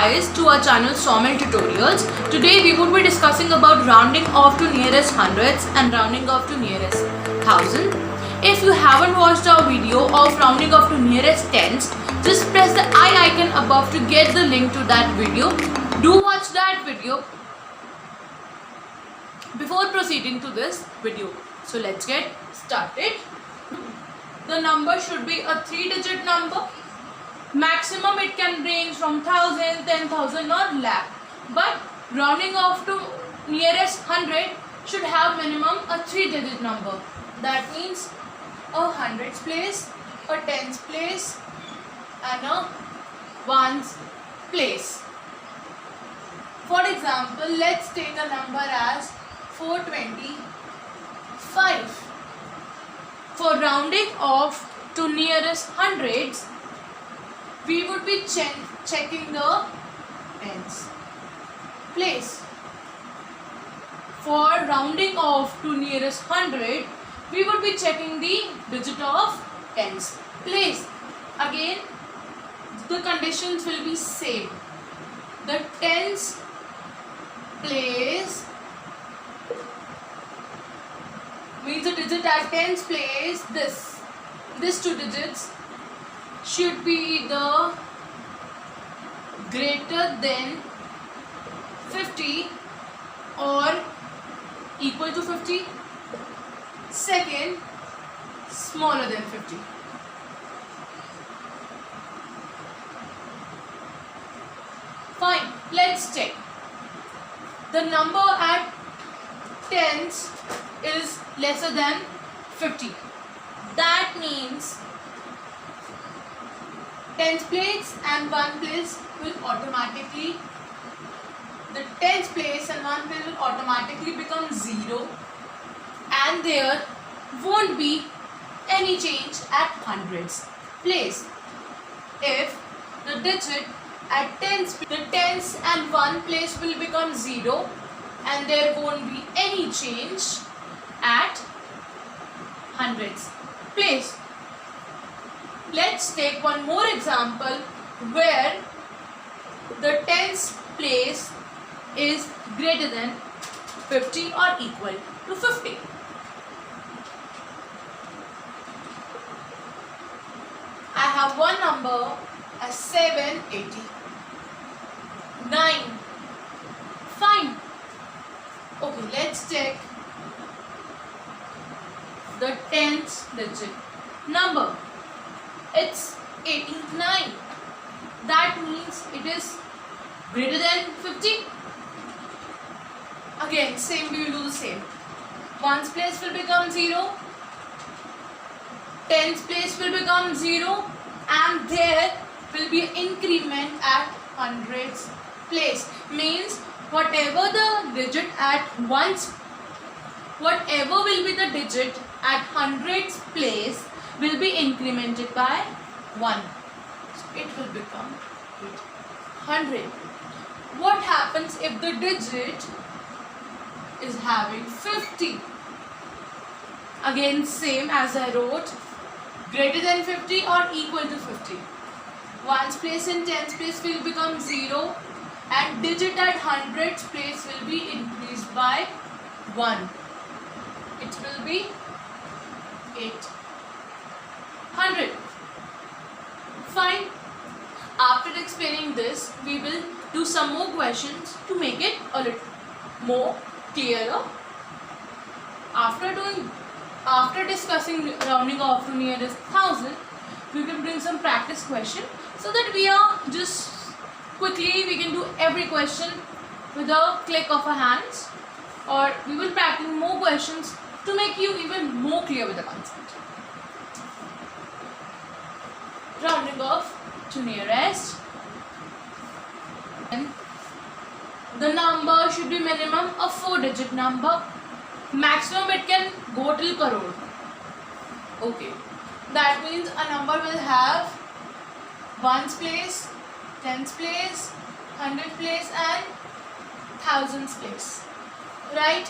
guys to our channel Sawmill Tutorials. Today we would be discussing about rounding off to nearest hundreds and rounding off to nearest thousand. If you haven't watched our video of rounding off to nearest tens, just press the I icon above to get the link to that video. Do watch that video before proceeding to this video. So let's get started. The number should be a 3-digit number. Maximum it can range from 1000, 10,000 or lakh. But rounding off to nearest 100 should have minimum a 3-digit number. That means a hundreds place, a tens place and a ones place. For example, let's take a number as 425. For rounding off to nearest hundreds, we would be checking the tens place. For rounding off to nearest hundred, we would be checking the digit of tens place. Again, the conditions will be same. The tens place means the digit at tens place, these two digits should be the greater than 50 or equal to 50. Second, smaller than 50. Fine, let's check. The number at tens is lesser than 50. That means tens place and one place will automatically, the tens place and one place will automatically become 0, and there won't be any change at hundreds place. If the digit at tens, the tens and one place will become 0 and there won't be any change at hundreds place. Let's take one more example where the tens place is greater than 50 or equal to 50. I have one number as 789. Fine. Okay, let's check the tens digit number. It's 89. That means it is greater than 50. Again, same, we will do the same. Ones place will become 0, tens place will become 0, and there will be an increment at hundreds place. Means whatever the digit at ones, whatever will be the digit at hundreds place will be incremented by 1. So it will become 100. What happens if the digit is having 50? Again, same as I wrote, greater than 50 or equal to 50. Ones place and tens place will become 0 and digit at hundreds place will be increased by 1. It will be 800. Fine. After explaining this, we will do some more questions to make it a little more clearer. After discussing rounding off to nearest thousand, we will bring some practice question so that we can do every question with a click of our hands, or we will practice more questions to make you even more clear with the concept. Rounding off to nearest. The number should be minimum a 4-digit number. Maximum it can go till crore. Okay. That means a number will have ones place, tens place, hundred place and thousands place. Right?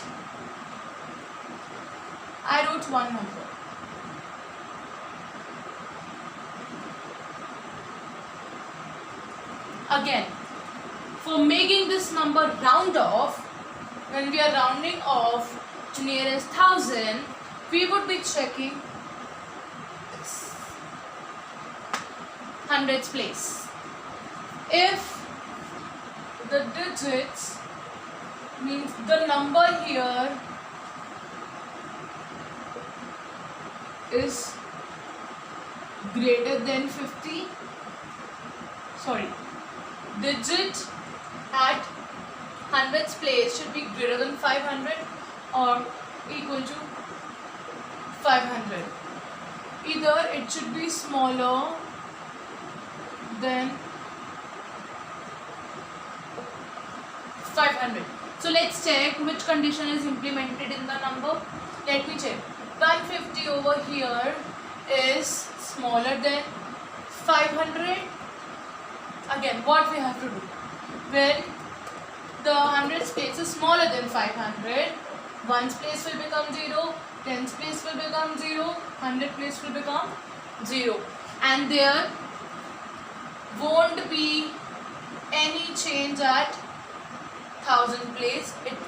I wrote one number. Again, for making this number round off, when we are rounding off to nearest 1000, we would be checking this hundreds place. If the digits means the number here is greater than 50, digit at hundreds place should be greater than 500 or equal to 500. Either it should be smaller than 500. So let's check which condition is implemented in the number. Let me check. 150 over here is smaller than 500. Again, what we have to do? When the hundreds place is smaller than 500, ones place will become 0, tens place will become 0, 100 place will become 0, and there won't be any change at 1000 place. It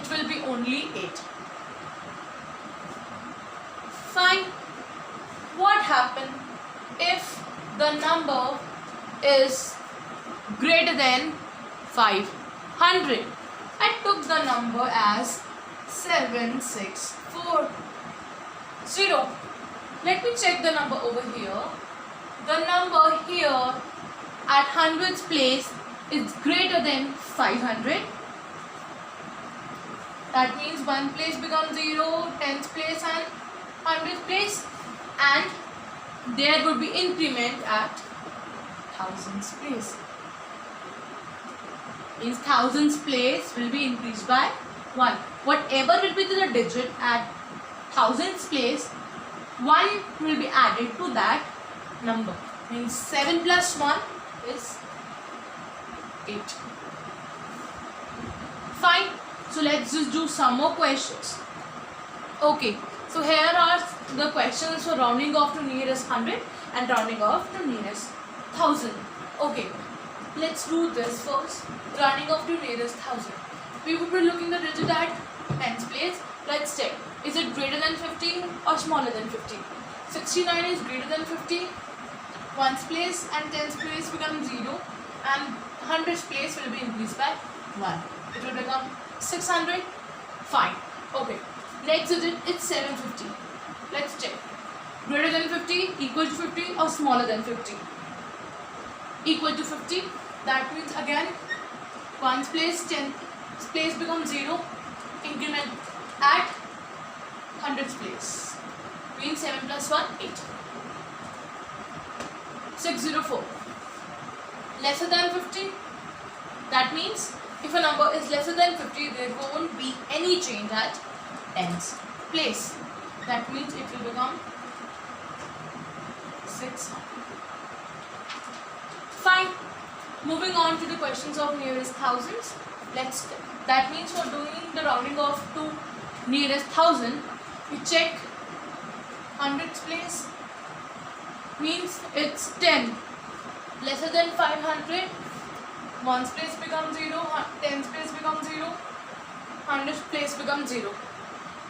will be only 8. Fine. What happened if the number is greater than 500? I took the number as 7640. Let me check the number over here. The number here at hundreds place is greater than 500. That means 1 place becomes 0, 10th place and 100th place, and there would be increment at thousands place. Means thousands place will be increased by 1. Whatever will be the digit at thousands place, 1 will be added to that number. Means 7 plus 1 is 8. Fine. So let's just do some more questions. Okay. So here are the questions for rounding off to nearest 100 and rounding off to nearest 1000. Okay. Let's do this first. Rounding off to nearest 1000. We would be looking the digit at tens place. Let's check. Is it greater than 50 or smaller than 50? 69 is greater than 50. Ones place and tens place become 0, and hundreds place will be increased by 1. It will become 600. Fine. Okay. Next digit is 750. Let's check. Greater than 50, equal to 50 or smaller than 50? Equal to 50. That means again ones place, tens place becomes 0. Increment at hundreds place. Means 7 plus 1, 8. 604. Lesser than 50. That means if a number is lesser than 50, there won't be any change at tens place. That means it will become 600. Fine. Moving on to the questions of nearest thousands. That means for doing the rounding off to nearest 1000, we check hundreds place. Means it's 10. Lesser than 500. Ones place becomes 0. Tens place becomes 0. Hundreds place becomes 0.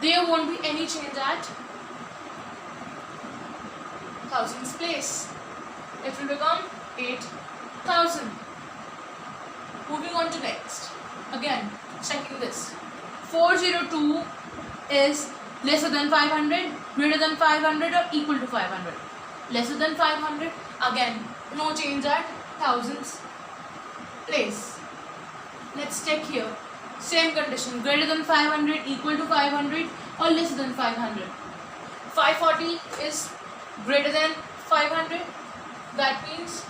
There won't be any change at thousands place. It will become 8,000. Moving on to next. Again, checking this. 402 is lesser than 500, greater than 500 or equal to 500. Lesser than 500. Again, no change at thousands place. Let's check here. Same condition. Greater than 500, equal to 500 or lesser than 500. 540 is greater than 500. That means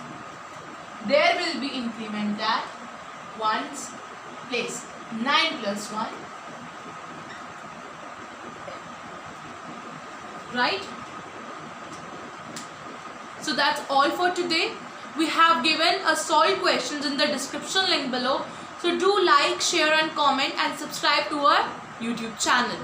there will be increment at ones place. 9 plus 1. Right? So that's all for today. We have given a solved questions in the description link below. So do like, share and comment and subscribe to our YouTube channel.